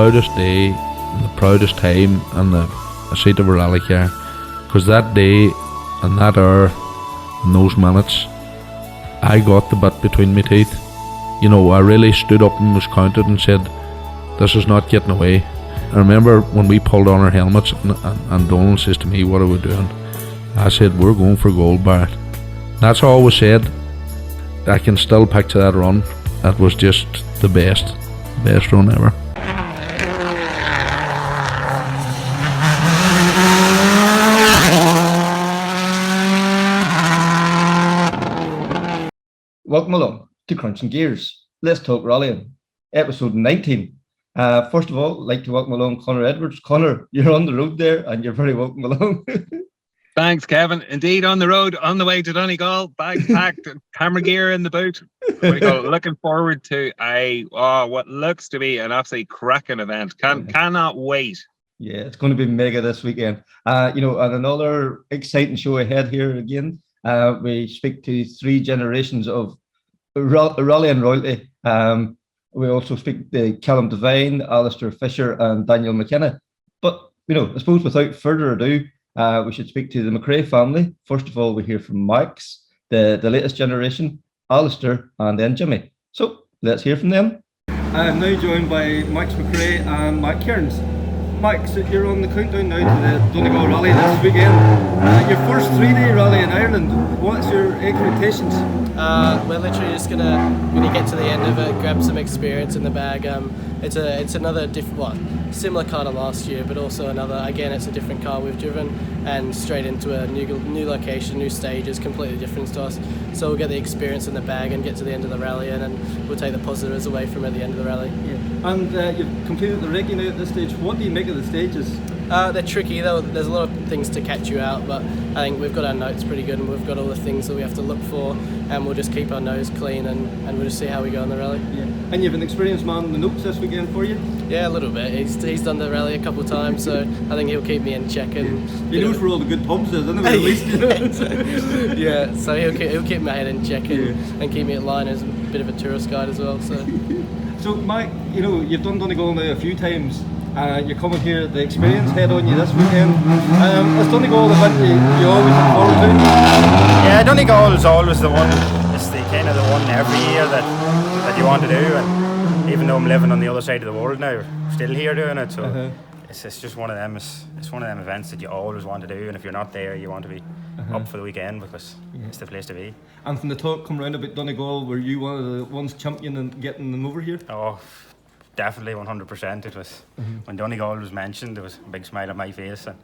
proudest day and the proudest time in the seat of a rally car, because that day and that hour and those minutes, I got the bit between my teeth. You know, I really stood up and was counted and said, this is not getting away. I remember when we pulled on our helmets and Donald says to me, what are we doing? I said, we're going for gold, Barrett. That's all was said. I can still picture that run. That was just the best run ever. Welcome along to Krunching Gears. Let's talk rallying. Episode 19. First of all, I'd like to welcome along Conor Edwards. Conor, you're on the road there and you're very welcome along. Thanks, Kevin. Indeed, on the road, on the way to Donegal, bag packed, camera gear in the boot. We go. Looking forward to what looks to be an absolutely cracking event. Cannot wait. Yeah, it's going to be mega this weekend. And another exciting show ahead here again. We speak to three generations of rallying royalty. We also speak to Callum Devine, Alistair Fisher, and Daniel McKenna. But I suppose without further ado, we should speak to the McRae family. First of all, we hear from Max, the latest generation, Alistair, and then Jimmy. So let's hear from them. I'm now joined by Max McRae and Matt Cairns. Max, you're on the countdown now to the Donegal rally this weekend. Your first 3-day rally in Ireland. What's your expectations? We're literally just gonna get to the end of it, grab some experience in the bag. It's another similar car to last year, but also it's a different car we've driven, and straight into a new location, new stages, completely different to us. So we'll get the experience in the bag and get to the end of the rally, and then we'll take the positives away from it at the end of the rally. Yeah. And you've completed the recce now at this stage. What do you make of the stages? They're tricky. There's a lot of things to catch you out, but I think we've got our notes pretty good, and we've got all the things that we have to look for, and we'll just keep our nose clean, and we'll just see how we go in the rally. Yeah. And you have an experienced man in the notes this weekend for you? Yeah, a little bit. He's done the rally a couple of times, so I think he'll keep me in check. And he knows where all the good pubs is, doesn't he? At least. Yeah, so he'll keep my head in check and keep me at line as a bit of a tourist guide as well. So Mike, you've done Donegal now a few times. You're coming here, the experience head on you this weekend. Is Donegal the event you always look forward to? Yeah, Donegal is always the one. It's the kind of the one every year that you want to do. And even though I'm living on the other side of the world now, I'm still here doing it. So it's just one of them. It's one of them events that you always want to do. And if you're not there, you want to be up for the weekend because it's the place to be. And from the talk come round about Donegal, were you one of the ones championing getting them over here? Oh, definitely 100%. It was when Donegal was mentioned, there was a big smile on my face, and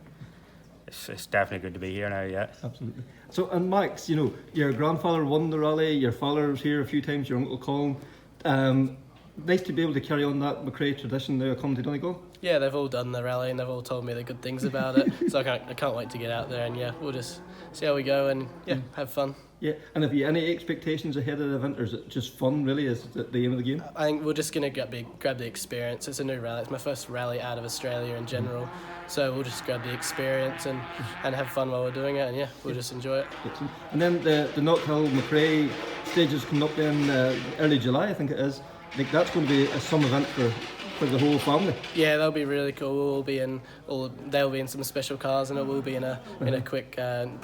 it's definitely good to be here now. Yeah, absolutely. So, and Max, your grandfather won the rally. Your father was here a few times. Your uncle Colin. Nice to be able to carry on that McRae tradition now coming to Donegal. Yeah, they've all done the rally and they've all told me the good things about it. So I can't wait to get out there, and we'll just see how we go and have fun. Yeah, and have you any expectations ahead of the event, or is it just fun really? Is it the aim of the game? I think we're just going to grab the experience. It's a new rally. It's my first rally out of Australia in general. So we'll just grab the experience and have fun while we're doing it, and we'll just enjoy it. Excellent. And then the Knockhill McRae stages coming up in early July, I think it is. I think that's going to be some event for the whole family. Yeah, that'll be really cool. They'll be in some special cars, and it will be in a quick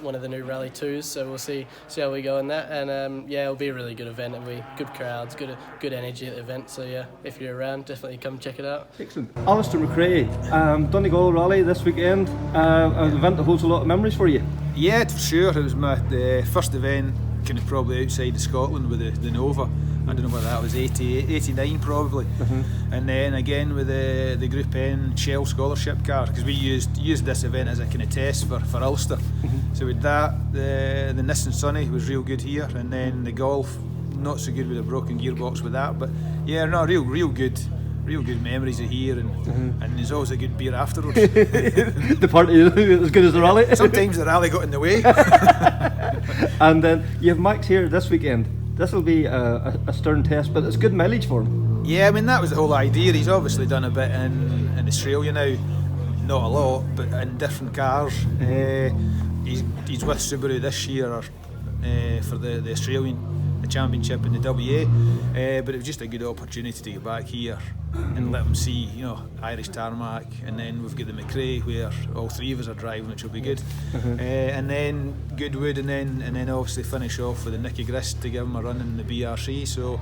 one of the new Rally 2s. So we'll see how we go in that, and it'll be a really good event. It'll be good crowds, good energy at the event. So if you're around, definitely come check it out. Excellent. Alistair McRae, Donegal Rally this weekend, an event that holds a lot of memories for you. Yeah, for sure. It was my first event, kind of probably outside of Scotland with the Nova. I don't know whether that was 88, 89 probably. And then again with the Group N Shell Scholarship car, because we used this event as a kind of test for Ulster. So with that, the Nissan Sunny was real good here, and then the Golf, not so good with a broken gearbox with that, but real good memories of here, and there's always a good beer afterwards. The party as good as the rally. Sometimes the rally got in the way. And then you have Max here this weekend. This will be a stern test, but it's good mileage for him. Yeah, I mean, that was the whole idea. He's obviously done a bit in Australia now, not a lot, but in different cars. He's with Subaru this year for the Australian a championship in the WA, but it was just a good opportunity to get back here and let them see, you know, Irish tarmac, and then we've got the McRae where all three of us are driving, which will be good, and then Goodwood, and then obviously finish off with the Nicky Grist to give them a run in the BRC. So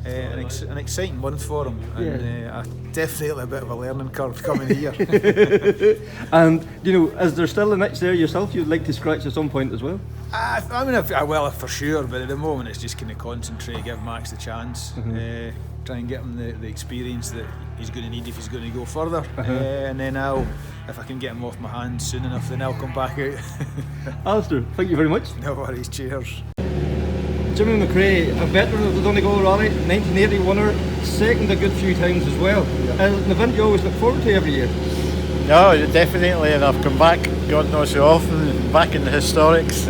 an exciting month for them, and definitely a bit of a learning curve coming here. And you know, is there still an itch there yourself you'd like to scratch at some point as well? I mean, well, for sure, but at the moment it's just kind of concentrate, give Max the chance, try and get him the experience that he's going to need if he's going to go further, and then if I can get him off my hands soon enough, then I'll come back out. Alistair, thank you very much. No worries, cheers. Jimmy McRae, a veteran of the Donegal Rally, 1980 winner, second a good few times as well. An event you always look forward to every year. No, definitely, and I've come back, God knows how often, back in the historics.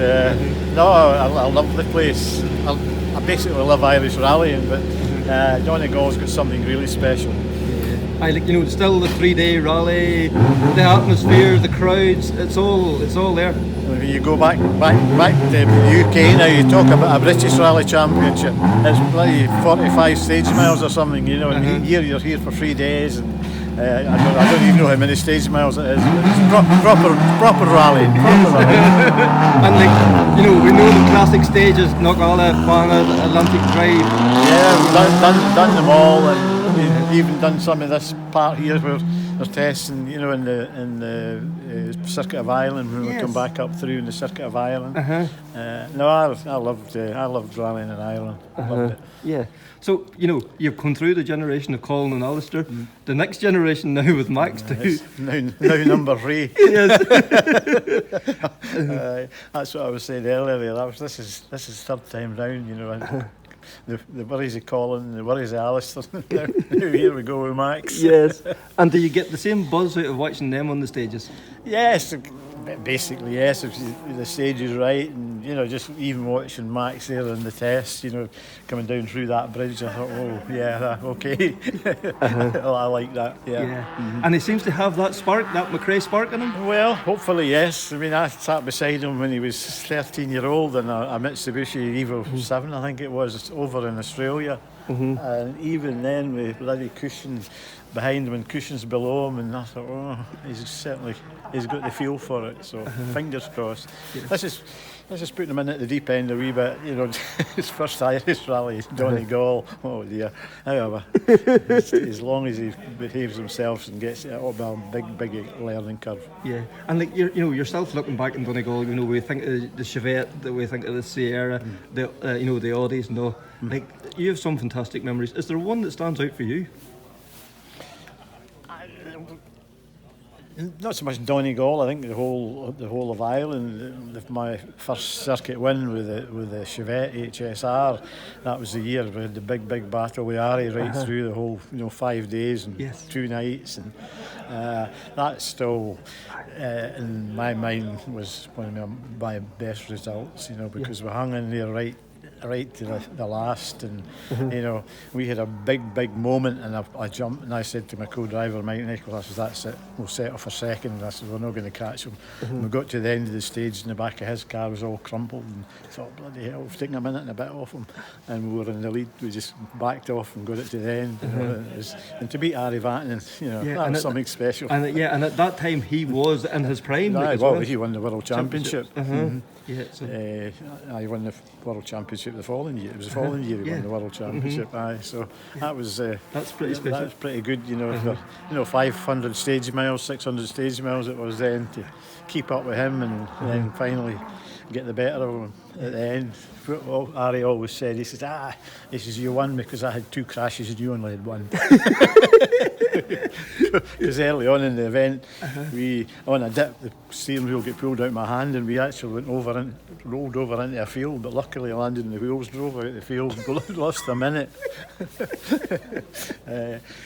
No, I love the place. I basically love Irish rallying, but Donegal's got something really special. I like, you know, still the 3-day rally, the atmosphere, the crowds, it's all there. When you go back to the UK now, you talk about a British Rally Championship. It's bloody 45 stage miles or something, you know, and here you're here for 3 days, and I don't even know how many stage miles it is. It's proper rally. And like, you know, we know the classic stages, Knockalla, Fana, Atlantic Drive. Yeah, we've done them all, and we've even done some of this part here where there's tests, and you know, in the Circuit of Ireland, when we come back up through in the Circuit of Ireland. No, I loved rallying in Ireland. I loved it. Yeah. So, you know, you've come through the generation of Colin and Alistair. The next generation now with Max too. Now number 3. Yes. That's what I was saying earlier. This is third time round, you know. The worries of Colin, the worries of Alistair. Now here we go with Max. Yes. And do you get the same buzz out of watching them on the stages? Yes, basically yes. If the stage is right, and you know, just even watching Max there in the test, you know, coming down through that bridge, I thought, oh yeah, okay. I like that. Yeah. And he seems to have that spark, that McRae spark in him. Well, hopefully yes. I mean, I sat beside him when he was 13-year-old in a Mitsubishi Evo 7, I think it was, over in Australia. And even then, with bloody cushions behind him and cushions below him, and I thought, oh, he's got the feel for it. So fingers crossed. Let's just put him in at the deep end a wee bit. You know, his first Irish rally, Donegal. Oh dear. However, as long as he behaves himself and gets it, it'll be a big learning curve. Yeah, and like you know, yourself looking back in Donegal, you know, we think of the Chevette, we think of the Sierra, the you know, the Audis and all. Like, you have some fantastic memories. Is there one that stands out for you? Not so much Donegal. I think the whole of Ireland. My first circuit win with the Chevette HSR. That was the year we had the big battle with Ari right through the whole 5 days and 2 nights, and that still in my mind was one of my best results. You know, because we hung in there right to the last, and you know, we had a big moment, and I jumped and I said to my co-driver Mike Nicholas, that's it, we'll settle for second. And I said, we're not going to catch him. And we got to the end of the stage, and the back of his car was all crumpled, and I thought, bloody hell, we've taken a minute and a bit off him, and we were in the lead. We just backed off and got it to the end. You know, and to beat Ari Vatanen, you know, that was something special. And and at that time he was in his prime. He won the World Championship. Yeah, so. I won the World Championship the following year. It was the following year he won the World Championship. So that was that's pretty special. That was pretty good. You know, 500 stage miles, 600 stage miles it was then to keep up with him, and then finally get the better of him at the end. Ari always said, he says, you won because I had 2 crashes and you only had 1. Because early on in the event, on a dip, the steering wheel got pulled out of my hand, and we actually rolled over into a field, but luckily I landed in the wheels, drove out the field, lost a minute.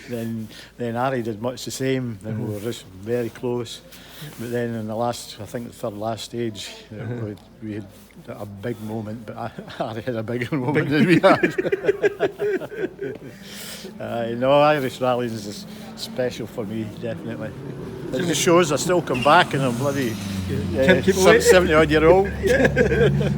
Then Ari did much the same, and we were just very close. But then in the third last stage, we had a big moment, but Ari had a bigger moment than we had. Irish rallying is special for me, definitely. It just shows I still come back and I'm bloody Can't keep away. 70-odd-year-old.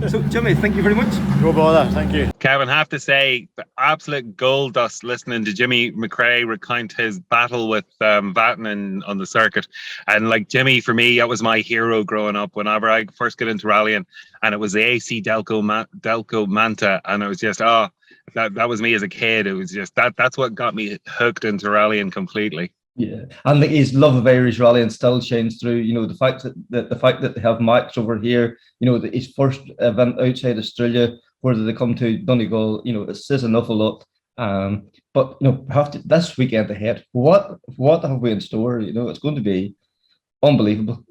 So, Jimmy, thank you very much. No bother, thank you. Kevin, have to say, absolute gold dust listening to Jimmy McRae recount his battle with Vatanen on the circuit. And like Jimmy, for me, that was my hero growing up. Whenever I first got into rallying, and it was the AC Delco Manta, and it was just that was me as a kid. It was just that's what got me hooked into rallying completely. Yeah, and his love of Irish rallying still shines through. You know, the fact that they have Max over here. You know, his first event outside Australia, where they come to Donegal. You know, it says an awful lot. But you know, this weekend ahead, what have we in store? You know, it's going to be unbelievable.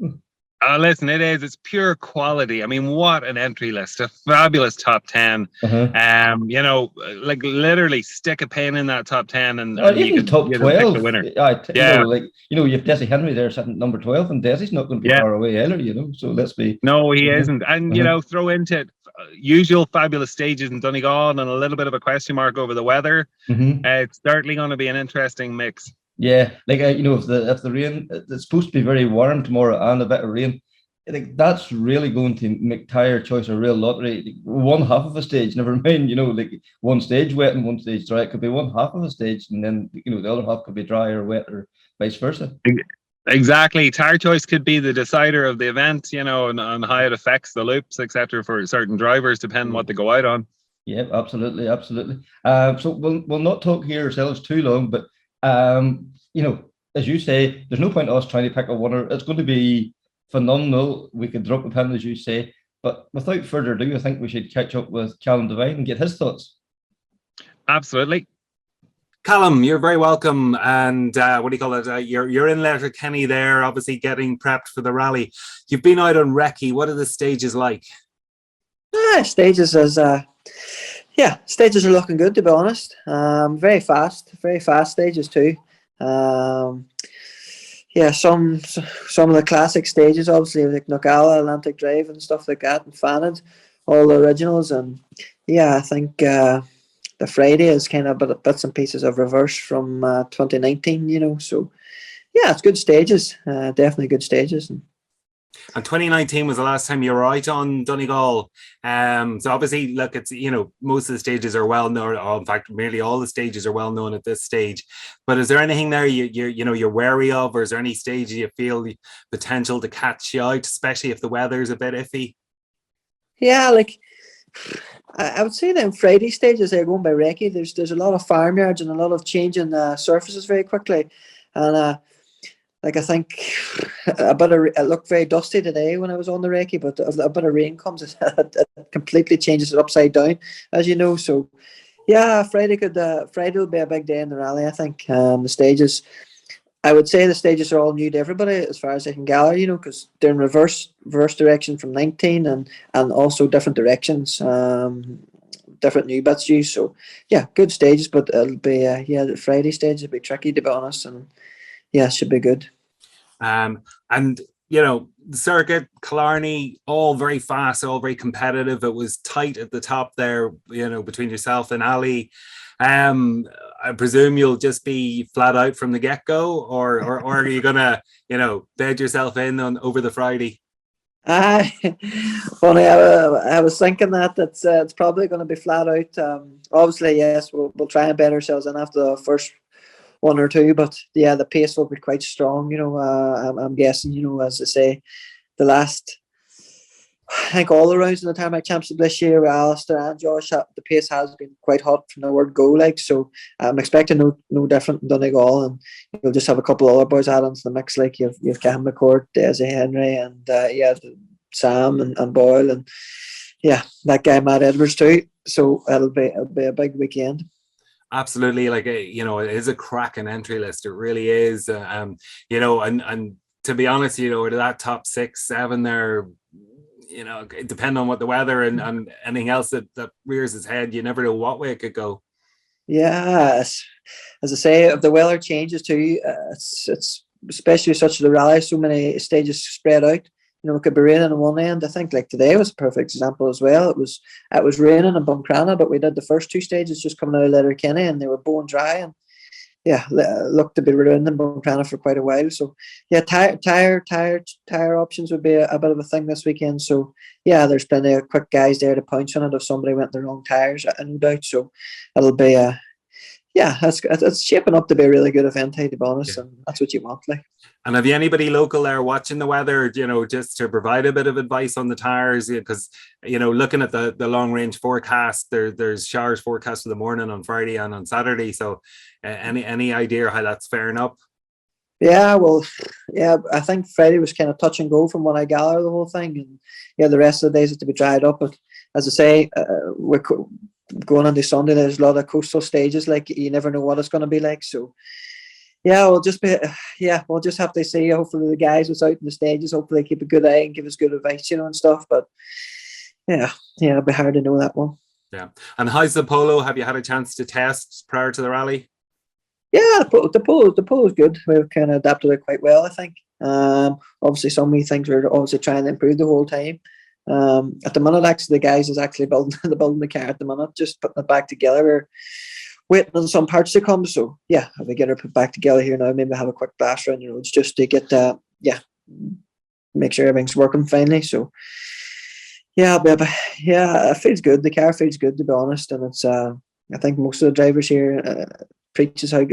Listen, it's pure quality. I mean, what an entry list, a fabulous top 10. You know, like literally stick a pin in that top 10 and even top 12. Pick the winner. You know, like, you know, you have Desi Henry there sitting at number 12, and Desi's not going to be far away either, you know, so let's be. No, he isn't. And, you know, throw into it usual fabulous stages in Donegal and a little bit of a question mark over the weather. It's certainly going to be an interesting mix. Yeah, like you know, if the rain, it's supposed to be very warm tomorrow and a bit of rain. I think that's really going to make tire choice a real lottery. Like, one half of a stage, never mind, you know, like one stage wet and one stage dry. It could be one half of a stage, and then you know the other half could be dry or wet or vice versa. Exactly, tire choice could be the decider of the event, you know, and how it affects the loops, etc. for certain drivers, depending on what they go out on. Yeah, absolutely. So we'll not talk here ourselves too long, but. You know, as you say, there's no point in us trying to pick a winner. It's going to be phenomenal. We could drop a pin, as you say. But without further ado, I think we should catch up with Callum Devine and get his thoughts. Absolutely. Callum, you're very welcome. And what do you call it? You're in Letterkenny there, obviously getting prepped for the rally. You've been out on recce. What are the stages like? Stages are looking good, to be honest. Very fast stages too. Some of the classic stages, obviously, like Donegal, Atlantic Drive and stuff like that, and Fanad, all the originals. And I think the Friday is kind of bits and pieces of reverse from 2019, you know. So it's good stages, definitely good stages. And 2019 was the last time you were out on Donegal. So obviously, look, it's, you know, most of the stages are well known, or in fact, nearly all the stages are well known at this stage. But is there anything there you're wary of, or is there any stage you feel the potential to catch you out, especially if the weather's a bit iffy? Yeah, like I would say them Friday stages, they're going by recce. There's a lot of farmyards and a lot of changing surfaces very quickly, and like I think it looked very dusty today when I was on the recce, but if a bit of rain comes, it completely changes it upside down, as you know. So, Friday will be a big day in the rally. I think the stages. I would say the stages are all new to everybody as far as I can gather, you know, because they're in reverse direction from 19 and also different directions, different new bits used. So, good stages, but it'll be the Friday stage will be tricky, to be honest, and it should be good. And you know, the circuit, Killarney, all very fast, all very competitive. It was tight at the top there, you know, between yourself and Ali. I presume you'll just be flat out from the get-go, or are you gonna, you know, bed yourself in over the Friday? Funny, I was thinking that it's probably going to be flat out. Obviously, yes, we'll try and bed ourselves in after the first one or two, but the pace will be quite strong, you know. I'm guessing, you know, as I say, I think all the rounds in the Tarmac Championship this year with Alistair and Josh, the pace has been quite hot from the word go, like, so I'm expecting no different than Donegal, and you'll just have a couple of other boys add onto the mix, like you've Cam McCourt, Desi Henry, and Sam and Boyle, and that guy Matt Edwards too. So it'll be a big weekend. Absolutely, like, you know, it is a cracking entry list. It really is. You know, and to be honest, you know, that top 6, 7 there, you know, depending on what the weather and anything else that rears its head, you never know what way it could go. Yes, as I say, if the weather changes too, it's especially such the rally, so many stages spread out. You know, it could be raining on one end. I think like today was a perfect example as well. It was raining in Buncrana, but we did the first 2 stages just coming out of Letterkenny, and they were bone dry. And look to be ruined and been planning for quite a while. So yeah, tire options would be a bit of a thing this weekend. So yeah, there's plenty of quick guys there to punch on it if somebody went the wrong tires, no doubt. So it'll be it's shaping up to be a really good event, to be honest, and that's what you want, like. And have you anybody local there watching the weather, just to provide a bit of advice on the tires? Because, looking at the long range forecast, there's showers forecast for the morning on Friday and on Saturday. So any idea how that's faring up? Yeah, I think Friday was kind of touch and go from what I gather the whole thing, and the rest of the days have to be dried up. But as I say, we're going into Sunday. There's a lot of coastal stages, like you never know what it's going to be like. So we'll just have to see. Hopefully the guys who's out in the stages, hopefully keep a good eye and give us good advice, and stuff. But it'll be hard to know that one. Yeah. And how's the polo? Have you had a chance to test prior to the rally? Yeah, the polo is good. We've kind of adapted it quite well, I think. Obviously, so many things we're obviously trying to improve the whole time. At the minute, actually, the guys is actually building the car at the minute, just putting it back together. We're waiting on some parts to come. So if we get her put back together here now, maybe have a quick blast around the roads just to get make sure everything's working finally. So it feels good. The car feels good, to be honest, and it's I think most of the drivers here preaches how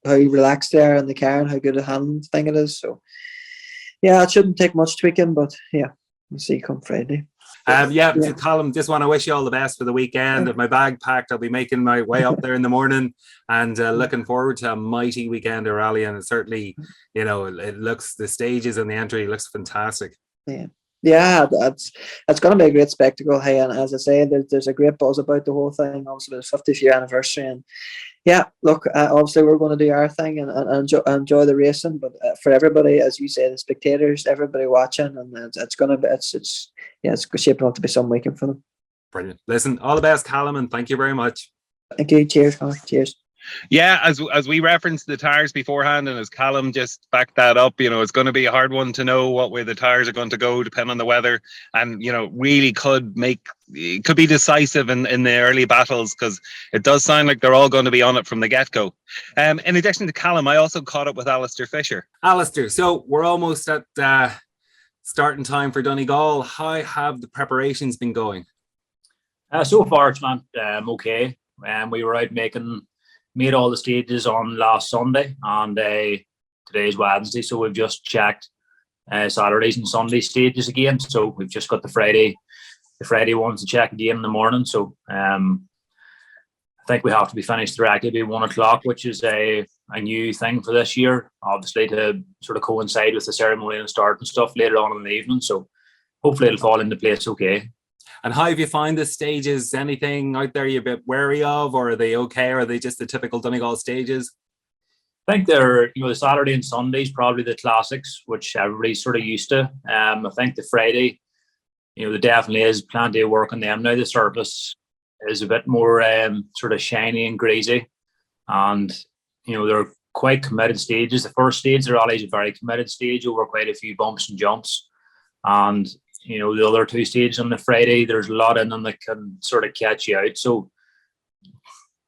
relaxed they are in the car and how good a handling thing it is. So it shouldn't take much tweaking, but we'll see come Friday. Callum, just want to wish you all the best for the weekend. If my bag packed, I'll be making my way up there in the morning, and looking forward to a mighty weekend of rally. And it certainly, it looks, the stages and the entry looks fantastic. Yeah, it's going to be a great spectacle. Hey, and as I say, there's a great buzz about the whole thing. Obviously, the 50th year anniversary, and obviously we're going to do our thing and enjoy the racing. But for everybody, as you say, the spectators, everybody watching, and it's shaping up to be some weekend for them. Brilliant. Listen, all the best, Callum, and thank you very much. Thank you. Cheers. Cheers. Yeah, as we referenced the tires beforehand, and as Callum just backed that up, it's going to be a hard one to know what way the tires are going to go, depending on the weather, and really could be decisive in the early battles, because it does sound like they're all going to be on it from the get-go. In addition to Callum, I also caught up with Alistair Fisher. Alistair, so we're almost at starting time for Donegal. How have the preparations been going? So far, it's went okay. We were out made all the stages on last Sunday, and today's Wednesday, so we've just checked Saturdays and Sunday stages again. So we've just got the Friday ones to check again in the morning. So I think we have to be finished directly by 1 o'clock, which is a new thing for this year, obviously to sort of coincide with the ceremony and start and stuff later on in the evening. So hopefully it'll fall into place okay. And how have you found the stages? Anything out there you're a bit wary of, or are they okay? Or are they just the typical Donegal stages? I think they're, the Saturday and Sundays probably the classics, which everybody's sort of used to. I think the Friday, there definitely is plenty of work on them now. The surface is a bit more sort of shiny and greasy, and they're quite committed stages. The first stage, the rally is a very committed stage over quite a few bumps and jumps, and the other two stages on the Friday, there's a lot in them that can sort of catch you out. So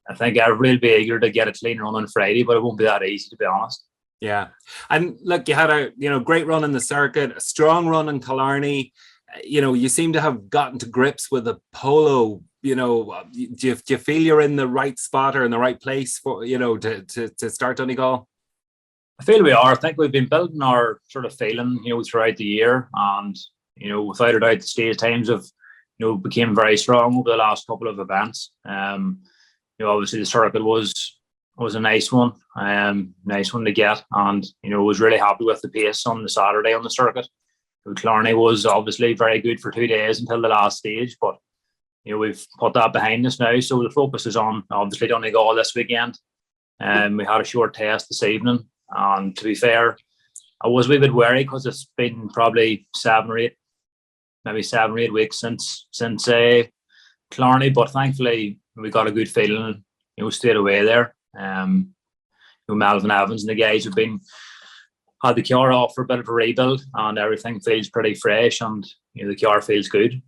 I think everybody will be eager to get a clean run on Friday, but it won't be that easy, to be honest. Yeah. And look, you had a great run in the circuit, a strong run in Killarney. You seem to have gotten to grips with the polo. Do you feel you're in the right spot or in the right place for to start Donegal? I feel we are. I think we've been building our sort of feeling, throughout the year, and without a doubt, the stage times have, became very strong over the last couple of events. Obviously the circuit was a nice one to get, and was really happy with the pace on the Saturday on the circuit. Killarney was obviously very good for 2 days until the last stage, but we've put that behind us now. So the focus is on obviously Donegal this weekend. We had a short test this evening, and to be fair, I was a wee bit wary because it's been probably 7 or 8 weeks since Killarney, but thankfully we got a good feeling, straight away there. Melvin Evans and the guys have had the car off for a bit of a rebuild, and everything feels pretty fresh, and the car feels good.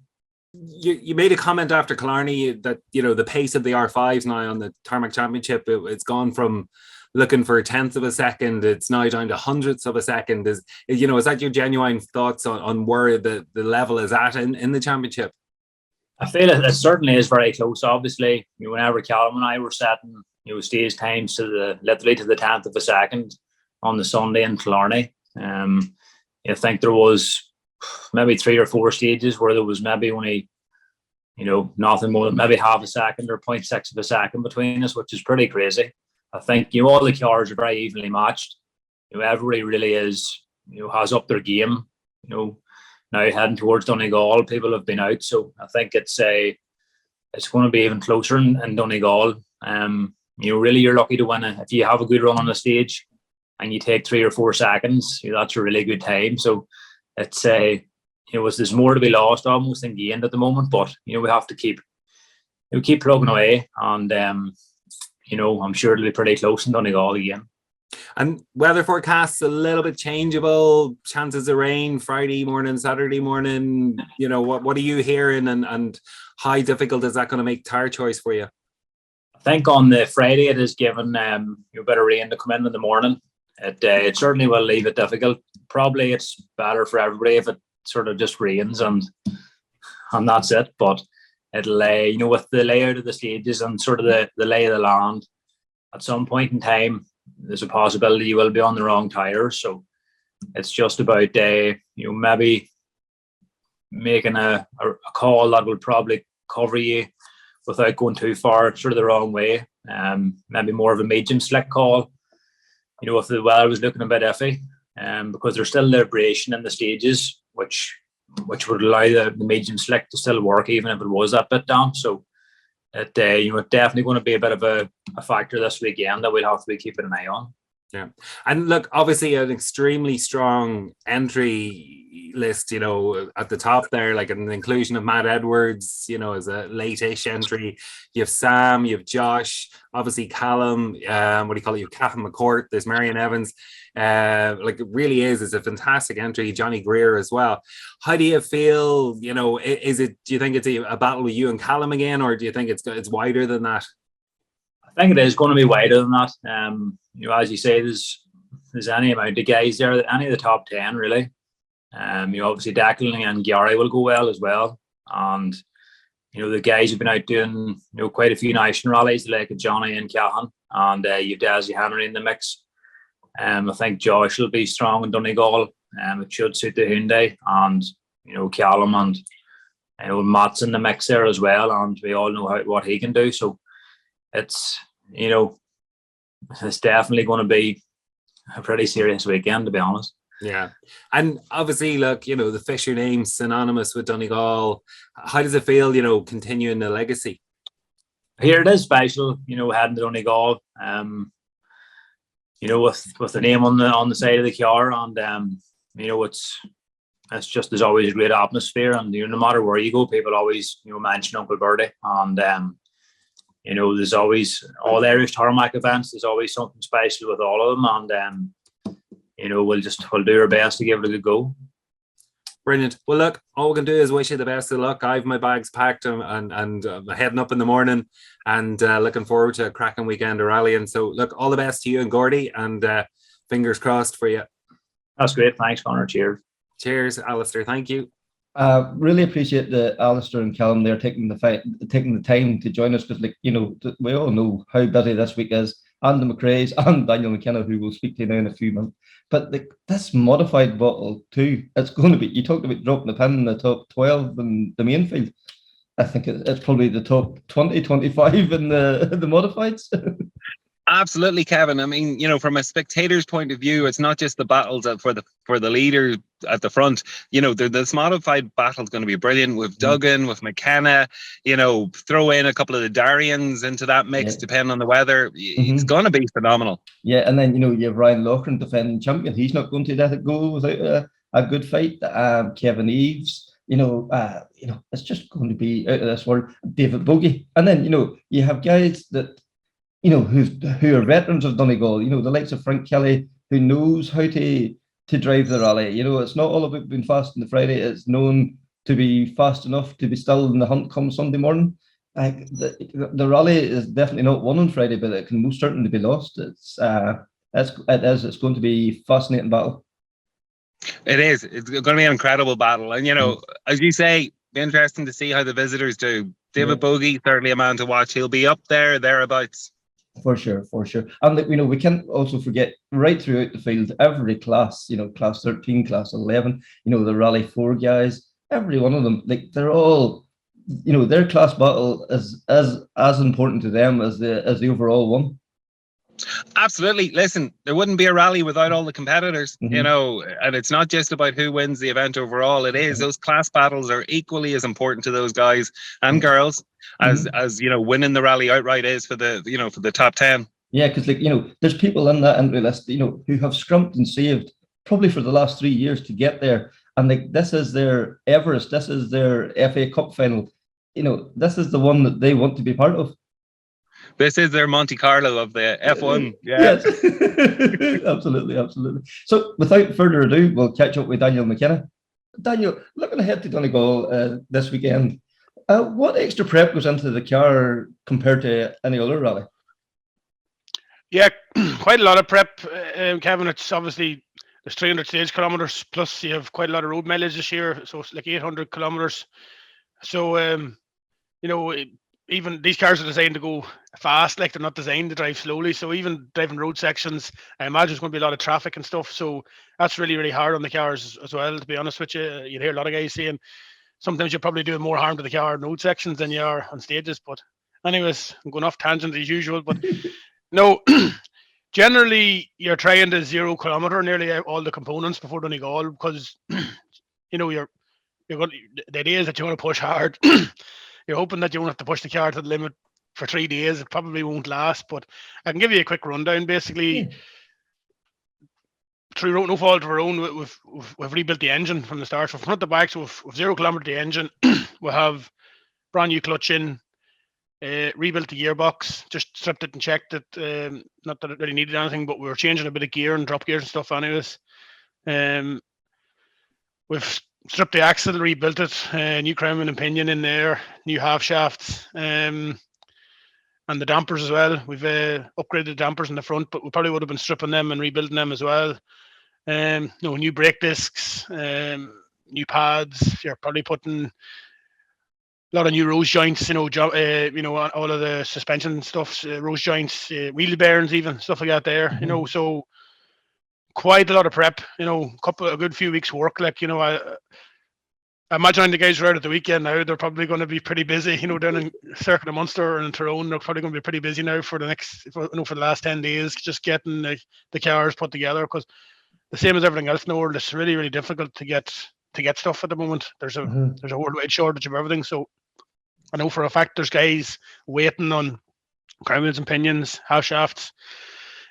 You made a comment after Killarney that the pace of the R5s now on the Tarmac Championship, it's gone from looking for a tenth of a second. It's now down to hundredths of a second. Is that your genuine thoughts on where the level is at in the championship? I feel it certainly is very close. Obviously, whenever Callum and I were setting, stage times to literally to the tenth of a second on the Sunday in Killarney, I think there was maybe 3 or 4 stages where there was maybe only, nothing more than maybe half a second or 0.6 of a second between us, which is pretty crazy. I think all the cars are very evenly matched. Everybody really has up their game. Now heading towards Donegal, people have been out, so I think it's going to be even closer in Donegal. Really, you're lucky to win it if you have a good run on the stage and you take 3 or 4 seconds. That's a really good time. So it's there's more to be lost almost than gained at the moment, but we have to keep plugging away, and I'm sure it'll be pretty close in Donegal again. And weather forecasts a little bit changeable, chances of rain Friday morning, Saturday morning. What are you hearing, and how difficult is that going to make tire choice for you? I think on the Friday it is given a bit of rain to come in the morning. It certainly will leave it difficult. Probably it's better for everybody if it sort of just rains and that's it. But it'll with the layout of the stages and sort of the lay of the land, at some point in time there's a possibility you will be on the wrong tires. So it's just about maybe making a call that will probably cover you without going too far sort of the wrong way. Maybe more of a medium slick call, if the weather was looking a bit iffy, because there's still liberation in the stages, which would allow the medium slick to still work even if it was that bit damp. So it's definitely going to be a bit of a factor this weekend that we'll have to be keeping an eye on. Yeah. And look, obviously an extremely strong entry list, at the top there, like an inclusion of Matt Edwards, as a late-ish entry. You have Sam, you have Josh, obviously Callum, you have Catherine McCourt, there's Marion Evans. It really is a fantastic entry. Johnny Greer as well. How do you feel, do you think it's a battle with you and Callum again, or do you think it's wider than that? I think it is going to be wider than that. As you say, there's any amount of guys there, any of the top 10 really. Obviously Declan and Gary will go well as well, and the guys who've been out doing quite a few national rallies, like Johnny and Cahan, and you've Desi Henry in the mix. I think Josh will be strong in Donegal. It should suit the Hyundai, and Callum and Matt's in the mix there as well, and we all know what he can do. So it's it's definitely going to be a pretty serious weekend, to be honest. Yeah. And obviously, look, the Fisher name synonymous with Donegal. How does it feel, continuing the legacy? Here it is special, heading to Donegal, with the name on the side of the car, and it's just, there's always a great atmosphere, and no matter where you go, people always mention Uncle Bertie, and there's always all Irish tarmac events. There's always something special with all of them, and we'll do our best to give it a good go. Brilliant. Well, look, all we can do is wish you the best of luck. I've my bags packed and heading up in the morning, and looking forward to a cracking weekend of rallying. So, look, all the best to you and Gordy, and fingers crossed for you. That's great. Thanks, Connor. Cheers. Cheers, Alistair. Thank you. Really appreciate the Alistair and Callum there taking the time to join us, because we all know how busy this week is, and the McRaes and Daniel McKenna, who we'll speak to now in a few months. But this modified bottle too, it's going to be, you talked about dropping the pin in the top 12 in the main field. I think it's probably the top 20, 25 in the modifieds. Absolutely, Kevin. I mean, from a spectator's point of view, it's not just the battles for the leader at the front. This modified battle is going to be brilliant with Duggan, with McKenna. Throw in a couple of the Darians into that mix, depending on the weather. It's going to be phenomenal. Yeah, and then you have Ryan Loughran, defending champion. He's not going to let it go without a good fight. Kevin Eves. It's just going to be out of this world. David Bogie, and then you have guys that who are veterans of Donegal, the likes of Frank Kelly, who knows how to drive the rally. It's not all about being fast on the Friday. It's known to be fast enough to be still in the hunt come Sunday morning. The rally is definitely not won on Friday, but it can most certainly be lost. It's going to be fascinating battle. It is. It's going to be an incredible battle, and as you say, be interesting to see how the visitors do. David Bogey, certainly a man to watch. He'll be up thereabouts. For sure. And we can't also forget right throughout the field, every class, class 13, class 11, the Rally 4 guys, every one of them, they're all, their class battle is as important to them as the overall one. Absolutely. Listen, there wouldn't be a rally without all the competitors, and it's not just about who wins the event overall. It is those class battles are equally as important to those guys and girls as winning the rally outright is for the top 10. Yeah, because there's people in that entry list, who have scrumped and saved probably for the last 3 years to get there, and this is their Everest, this is their FA Cup final. This is the one that they want to be part of. This is their Monte Carlo of the F1. Yes, absolutely. So without further ado, we'll catch up with Daniel McKenna. Daniel, looking ahead to Donegal this weekend, what extra prep goes into the car compared to any other rally? Yeah, quite a lot of prep, Kevin. It's obviously there's 300 stage kilometers, plus you have quite a lot of road mileage this year, so it's like 800 kilometers. So, even these cars are designed to go fast, they're not designed to drive slowly. So even driving road sections, I imagine there's going to be a lot of traffic and stuff. So that's really, really hard on the cars as well, to be honest with you. You'd hear a lot of guys saying sometimes you're probably doing more harm to the car in road sections than you are on stages. But anyways, I'm going off tangent as usual. But no, generally you're trying to 0 kilometer nearly all the components before Donegal, because you're going. The idea is that you want to push hard. You're hoping that you won't have to push the car to the limit for 3 days. It probably won't last, but I can give you a quick rundown. Basically, through no fault of our own, we've rebuilt the engine from the start. So from front to back, so with 0 kilometer the engine, we have brand new clutch in, rebuilt the gearbox, just stripped it and checked it. Not that it really needed anything, but we were changing a bit of gear and drop gears and stuff anyways. We've stripped the axle, rebuilt it, new crown and pinion in there, new half shafts, and the dampers as well. We've upgraded the dampers in the front, but we probably would have been stripping them and rebuilding them as well. New brake discs, new pads. You're probably putting a lot of new rose joints, all of the suspension stuff, rose joints, wheel bearings, even stuff like that there. So quite a lot of prep. A good few weeks work. I imagine the guys who are out at the weekend now, they're probably going to be pretty busy. Down in Circuit of Munster and in Tyrone, they're probably going to be pretty busy now for the last 10 days, just getting the cars put together. Because the same as everything else in the world, it's really, really difficult to get stuff at the moment. There's a worldwide shortage of everything. So I know for a fact there's guys waiting on crown wheels and pinions, half shafts,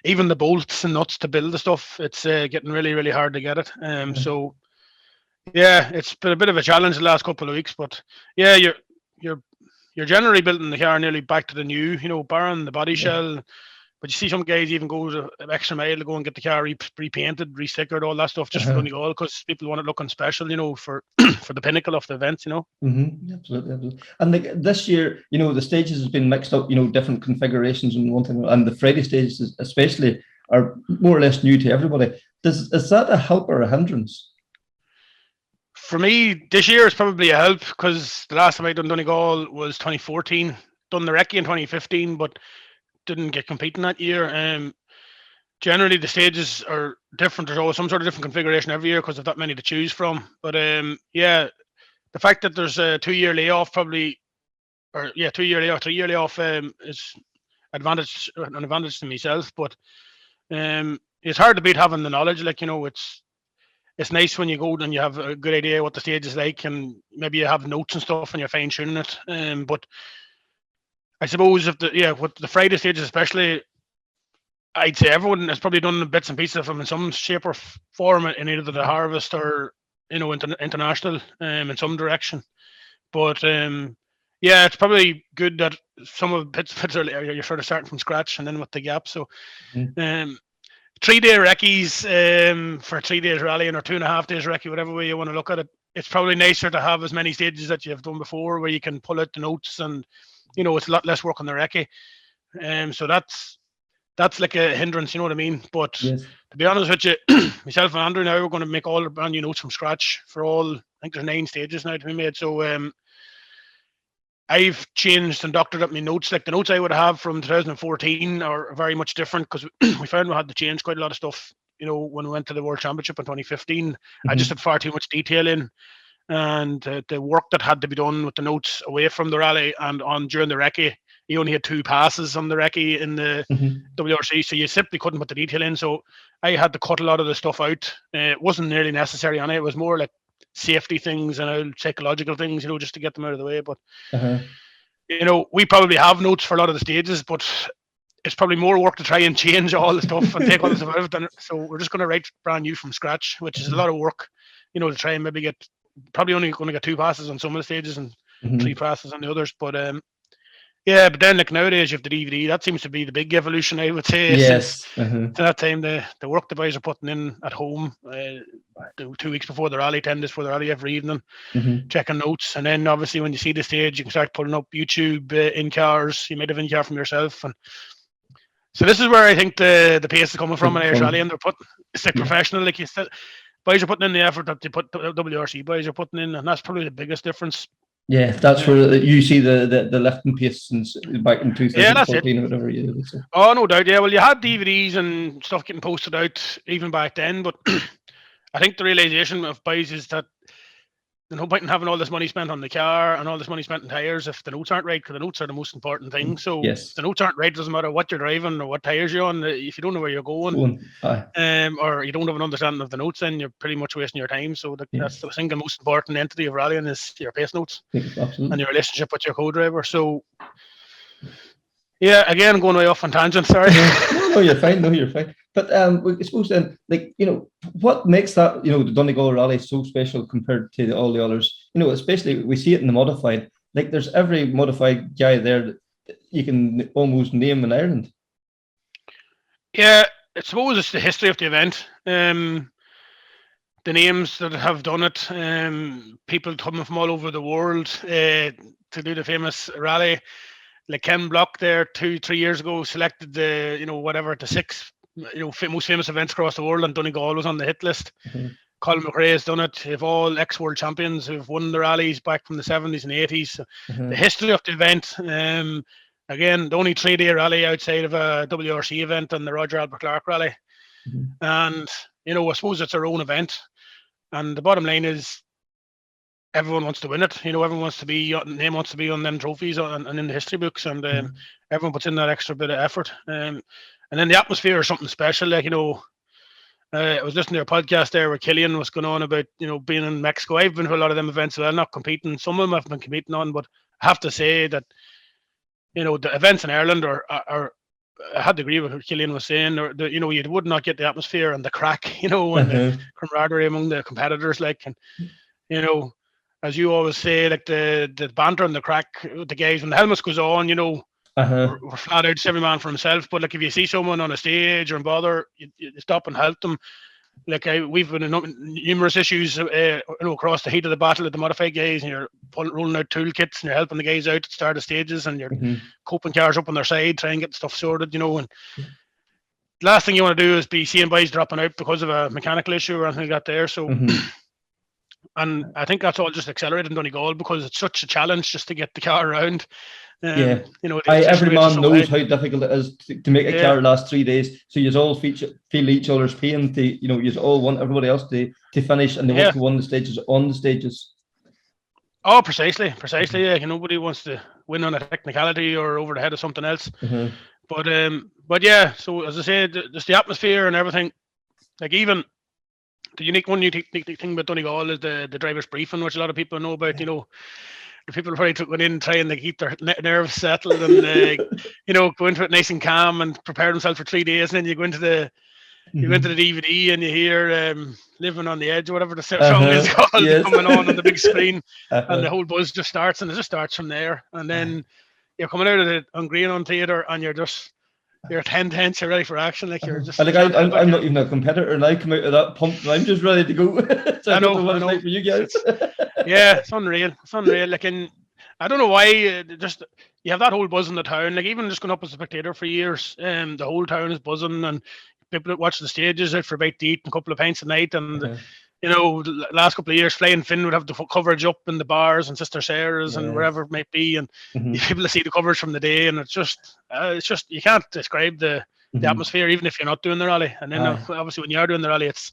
even the bolts and nuts to build the stuff. It's getting really, really hard to get it. So yeah, it's been a bit of a challenge the last couple of weeks, but yeah, you're generally building the car nearly back to the new, barring the body shell. But you see some guys even go to an extra mile to go and get the car repainted, restickered, all that stuff, just for Donegal, because people want it looking special, for for the pinnacle of the event, Absolutely. And this year, the stages has been mixed up, different configurations and one thing, and the Friday stages especially are more or less new to everybody. Is that a help or a hindrance? For me, this year is probably a help, because the last time I done Donegal was 2014. Done the recce in 2015, but didn't get competing that year. Generally, the stages are different. There's always some sort of different configuration every year because there's that many to choose from. But the fact that there's a 2-year layoff 3-year layoff is an advantage to myself. But it's hard to beat having the knowledge. It's nice when you go and you have a good idea what the stage is like, and maybe you have notes and stuff and you're fine tuning it. But I suppose with the Friday stages especially, I'd say everyone has probably done bits and pieces of them in some shape or form in either the Harvest or international in some direction. But it's probably good that some of the bits are you're sort of starting from scratch and then with the gap. So 3-day recce's for 3 days rallying or 2.5 days recce, whatever way you want to look at it. It's probably nicer to have as many stages that you have done before, where you can pull out the notes and it's a lot less work on the recce. So that's like a hindrance, you know what I mean? But Yes. to be honest with you, myself and Andrew now we're going to make all the brand new notes from scratch for all. I think there's 9 stages now to be made. So I've changed and doctored up my notes. Like the notes I would have from 2014 are very much different because we found we had to change quite a lot of stuff. When we went to the World Championship in 2015, I just had far too much detail in, and the work that had to be done with the notes away from the rally and on during the recce. You only had 2 passes on the recce in the WRC, so you simply couldn't put the detail in. So I had to cut a lot of the stuff out. It wasn't nearly necessary on it. It was more like safety things and psychological things, just to get them out of the way. But we probably have notes for a lot of the stages, but it's probably more work to try and change all the stuff and take all the stuff out of it. So we're just going to write brand new from scratch, which is a lot of work, to try and maybe probably only going to get 2 passes on some of the stages and 3 passes on the others. But but then like nowadays you have the DVD. That seems to be the big evolution, I would say. Yes. Since that time, the work the boys are putting in at home, 2 weeks before the rally, 10 days before the rally every evening, checking notes, and then obviously when you see the stage, you can start pulling up YouTube in cars. You might have in car from yourself, and so this is where I think the pace is coming from in Irish Rally, and it's like professional, like you said. Boys are putting in the effort that the WRC boys are putting in, and that's probably the biggest difference. Yeah, that's where you see the lifting pace since back in 2014 or whatever. Yeah, so. Oh, no doubt. Yeah, well, you had DVDs and stuff getting posted out even back then, but I think the realization of boys is that there's no point in having all this money spent on the car and all this money spent on tyres if the notes aren't right, because the notes are the most important thing. So if the notes aren't right, it doesn't matter what you're driving or what tyres you're on. If you don't know where you're going, or you don't have an understanding of the notes, then you're pretty much wasting your time. So that's the single most important entity of rallying is your pace notes and your relationship with your co-driver. So yeah, again, I'm going way off on tangent. Sorry. No, you're fine. No, you're fine. But I suppose then, what makes that, the Donegal rally so special compared to all the others? Especially we see it in the modified. Like there's every modified guy there that you can almost name in Ireland. Yeah, I suppose it's the history of the event. The names that have done it, people coming from all over the world to do the famous rally. Like Ken Block there 2-3 years ago selected the 6 most famous events across the world, and Donegal was on the hit list. Callum McRae has done it. They've all ex-world champions who've won the rallies back from the 70s and 80s. So the history of the event, again, the only 3-day rally outside of a WRC event and the Roger Albert Clark rally. And I suppose it's their own event. And the bottom line is, everyone wants to win it. Everyone wants to be name wants to be on them trophies and in the history books, and everyone puts in that extra bit of effort. And then the atmosphere is something special. Like I was listening to a podcast there where Killian was going on about being in Mexico. I've been to a lot of them events as well, not competing. Some of them I've been competing on, but I have to say that the events in Ireland are I had to agree with what Killian was saying. You would not get the atmosphere and the crack, and the camaraderie among the competitors, and as you always say, like the banter and the crack with the guys when the helmets goes on, we're flat out, every man for himself. But like if you see someone on a stage or in bother, you stop and help them. Like we've been in numerous issues, across the heat of the battle with the modified guys, and you're rolling out toolkits and you're helping the guys out at the start of stages, and you're coping cars up on their side, trying to get stuff sorted, And the last thing you want to do is be seeing boys dropping out because of a mechanical issue or anything like that there. So. And I think that's all just accelerated in Donegal because it's such a challenge just to get the car around. Every man knows how difficult it is to make a car last 3 days. So you all feel each other's pain. You all want everybody else to finish, and they want to win the stages on the stages. Oh, precisely. Yeah, nobody wants to win on a technicality or over the head of something else. But yeah. So as I said, just the atmosphere and everything. Like even. The unique thing about Donegal is the driver's briefing, which a lot of people know about. The people probably went in trying to keep their nerves settled and go into it nice and calm and prepare themselves for 3 days, and then you go into the DVD and you hear "Living on the Edge" or whatever the song is called coming on the big screen, and the whole buzz just starts, and it just starts from there. And then you're coming out of the Green on theatre, and you're 10 tenths, you're ready for action. Like you're just. I'm not even a competitor, and I come out of that pump, and I'm just ready to go. So I know what it's like for you guys. Yeah, it's unreal. Like I don't know why. Just you have that whole buzz in the town. Like even just going up as a spectator for years, the whole town is buzzing, and people that watch the stages out for about to eat and a couple of pints a night. And the last couple of years, Flying Finn would have the coverage up in the bars and Sister Sarah's and wherever it might be, and you able to see the coverage from the day, and it's just you can't describe the atmosphere, even if you're not doing the rally. And then obviously when you are doing the rally, it's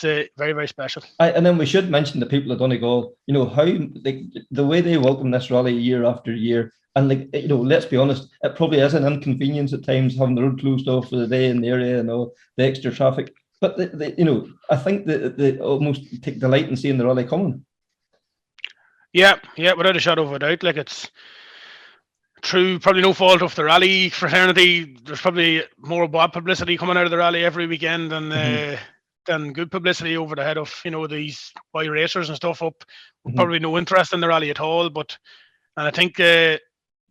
very, very special. And then we should mention the people of Donegal, how the way they welcome this rally year after year. And let's be honest, it probably is an inconvenience at times having the road closed off for the day in the area and all the extra traffic. But I think that they almost take delight in seeing the rally coming. Yeah, without a shadow of a doubt. Like it's true, probably no fault of the rally fraternity. There's probably more bad publicity coming out of the rally every weekend than good publicity over the head of these boy racers and stuff up. Probably no interest in the rally at all. And I think the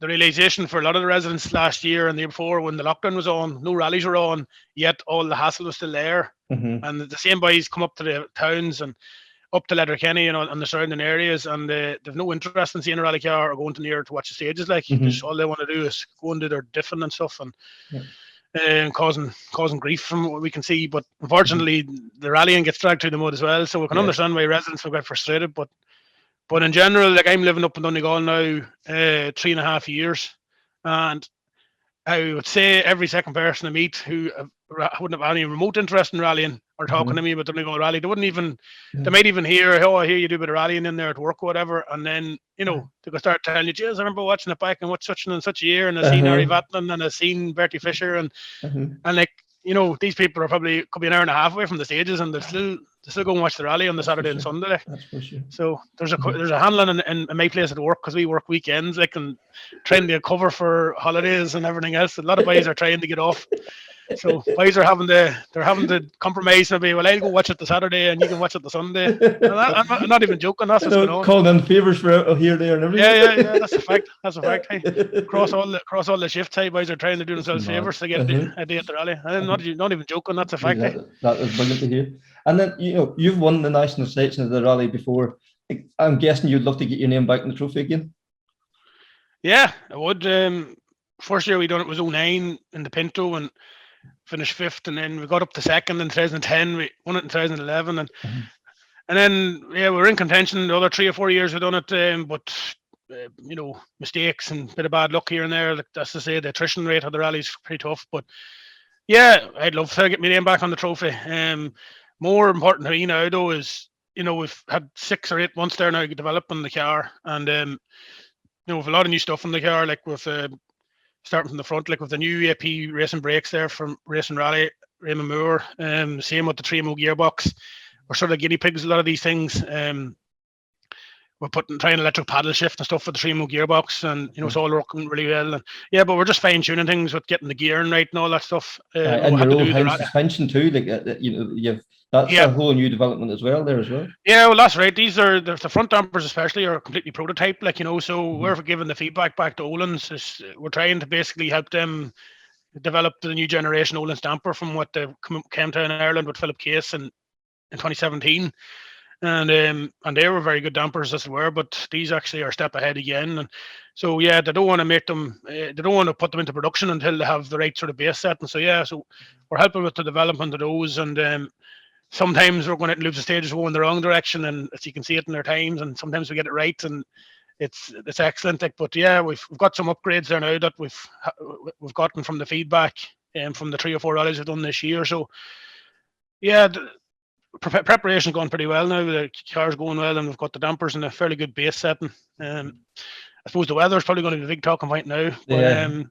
realization for a lot of the residents last year and the year before, when the lockdown was on, no rallies were on, yet all the hassle was still there. And the same boys come up to the towns and up to Letterkenny and the surrounding areas, and they've no interest in seeing a rally car or going to near to watch the stages. Like just all they want to do is go and do their diffing and stuff, and causing grief from what we can see. But unfortunately, the rallying gets dragged through the mud as well. So we can understand why residents will get frustrated. But in general, like I'm living up in Donegal now 3.5 years, and I would say every second person I meet who wouldn't have any remote interest in rallying or talking to me about the Donegal rally, they wouldn't even, they might even hear, I hear you do a bit of rallying in there at work or whatever, and then, they could start telling you, geez, I remember watching it back in such and such a year, and I've seen Harry Vatlin, and I've seen Bertie Fisher, and like, these people are probably could be an hour and a half away from the stages, and they still go and watch the rally on the Saturday and Sunday. That's for sure. So there's a handling in my place at work, because we work weekends, like, and trying to cover for holidays and everything else. A lot of boys are trying to get off. So boys are having to compromise and be, well, I'll go watch it the Saturday and you can watch it the Sunday. And I'm not even joking. That's what's going on. Calling in favours for here, there, and everything. Yeah. That's a fact. Hey, across all the shifts, hey, boys are trying to do themselves favours to get a day at the rally. I'm not even joking. That's a fact. That is brilliant to hear. And then you've won the national section of the rally before. I'm guessing you'd love to get your name back in the trophy again. Yeah, I would. First year we done it was 2009 in the Pinto and finished fifth, and then we got up to second in 2010. We won it in 2011, and then we were in contention the other 3 or 4 years we done it, but mistakes and a bit of bad luck here and there. Like, that's to say, the attrition rate of the rally is pretty tough. But yeah, I'd love to get my name back on the trophy. More important to me now though is we've had 6 or 8 months there now developing the car, and with a lot of new stuff in the car, like with starting from the front, like with the new AP racing brakes there from Racing Rally, Raymond Moore, same with the Tremo gearbox. We're sort of guinea pigs, a lot of these things. We're trying electric paddle shift and stuff for the Tremo gearbox, and it's all working really well. And but we're just fine tuning things with getting the gearing right and all that stuff. And your old house suspension too, like that's a whole new development as well there as well. Yeah, well that's right. These are the front dampers especially are completely prototype, so we're giving the feedback back to Olin's. We're trying to basically help them develop the new generation Olin's damper from what came to in Ireland with Philip Case in 2017. And they were very good dampers as well, but these actually are a step ahead again. And so they don't want to make them, they don't want to put them into production until they have the right sort of base set. And so we're helping with the development of those. And sometimes we're going to lose the stages going in the wrong direction, and as you can see it in their times, and sometimes we get it right, and it's excellent. But we've got some upgrades there now that we've gotten from the feedback and from the 3 or 4 rallies we've done this year. So preparation going pretty well now. The car's going well, and we've got the dampers in a fairly good base setting. I suppose the weather is probably going to be a big talking point now. But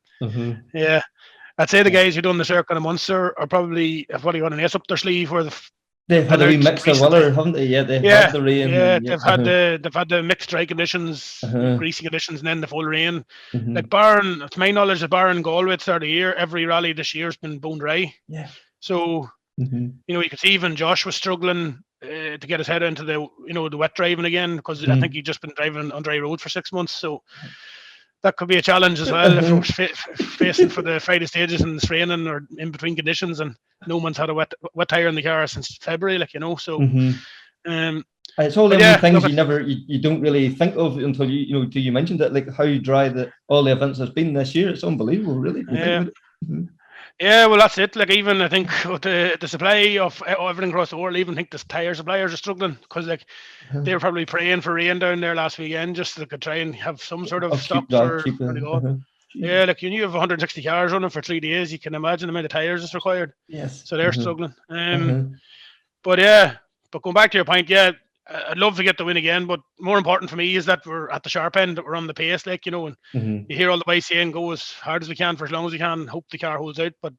I'd say the guys who done the circuit in Munster have probably got an ace up their sleeve where they've had a wee mix of weather, haven't they? Yeah, they've had the rain. Yeah, they've had the mixed dry conditions, greasy conditions, and then the full rain. Like Barron, to my knowledge, the Barron Galway at the start of the year, every rally this year has been bone dry. Yeah. So you could see even Josh was struggling to get his head into the wet driving again, because I think he'd just been driving on dry roads for 6 months. So that could be a challenge as well if we're facing for the Friday stages and it's raining or in between conditions, and no one's had a wet tire in the car since February, So It's all But the yeah, things look, you don't really think of until till you mentioned it, like how dry all the events has been this year. It's unbelievable, really. If you think yeah. about it. Mhm. Yeah, well, that's it. Like, even I think with the supply of everything across the world, I even think the tire suppliers are struggling because, like, they were probably praying for rain down there last weekend just so they could try and have some sort of Of stock cheap, that for cheap. Donegal. Yeah, like, you have 160 cars running for 3 days. You can imagine the amount of tires is required. Yes. So they're struggling. Uh-huh. But yeah, but going back to your point, yeah, I'd love to get the win again. But more important for me is that we're at the sharp end, that we're on the pace, like, and Mhm. you hear all the boys saying go as hard as we can for as long as we can, hope the car holds out. But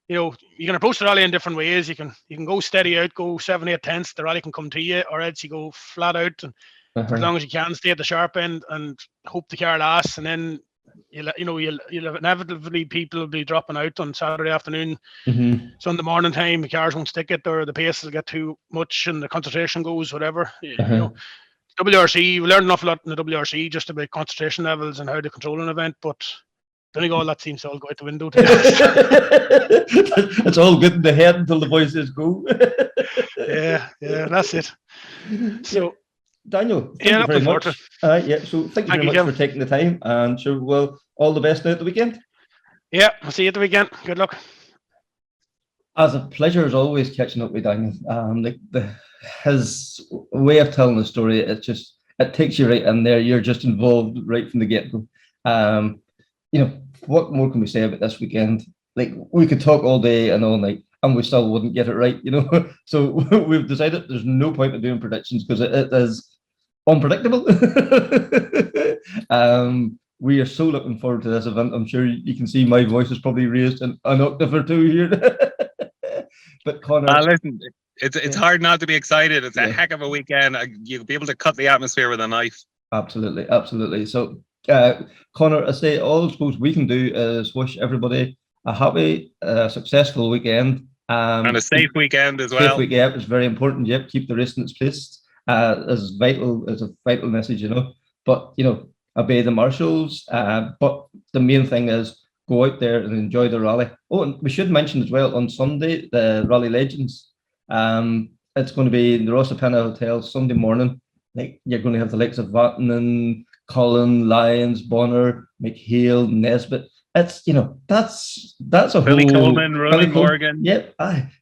you can approach the rally in different ways. You can go steady out, go 7, 8 tenths. The rally can come to you, or else you go flat out and for as long as you can, stay at the sharp end and hope the car lasts. And then you'll inevitably people will be dropping out on Saturday afternoon, Mhm. Sunday morning time. The cars won't stick it, or the pace will get too much, and the concentration goes whatever. WRC, we learned an awful lot in the WRC just about concentration levels and how to control an event, but Donegal, that seems to all go out the window. To be honest. It's all good in the head until the voice says go. yeah, that's it. So, Daniel, thank you very much. So thank you very much for taking the time, and sure, well, all the best now at the weekend. Yeah, I'll see you at the weekend. Good luck. As a pleasure as always catching up with Daniel. His way of telling the story, it takes you right in there. You're just involved right from the get-go. What more can we say about this weekend? Like, we could talk all day and all night, and we still wouldn't get it right, So we've decided there's no point in doing predictions because it is unpredictable. We are so looking forward to this event. I'm sure you can see my voice is probably raised an octave or two here. But Connor, listen, it's hard not to be excited. It's a heck of a weekend. You'll be able to cut the atmosphere with a knife. Absolutely. So, Connor, I suppose we can do is wish everybody a happy, successful weekend. And a safe weekend as well. Safe weekend is very important. Yep, keep the rest in its place. As a vital message, But obey the marshals. But the main thing is go out there and enjoy the rally. Oh, and we should mention as well on Sunday the Rally Legends. It's going to be in the Rossapena Hotel Sunday morning. Like, you're going to have the likes of Vatanen, Cullen, Lyons, Bonner, McHale, Nesbitt. It's that's a Billy whole Coleman, Ronan Morgan. Yep,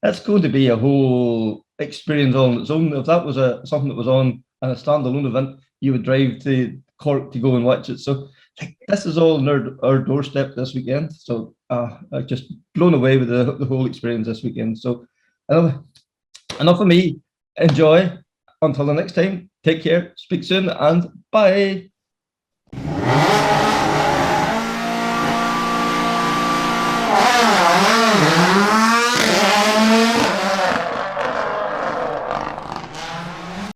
that's going to be a whole experience on its own. If that was something that was on a standalone event, you would drive to Cork to go and watch it. So this is all on our doorstep this weekend. So I'm just blown away with the whole experience this weekend. So enough of me. Enjoy. Until the next time, take care, speak soon, and bye.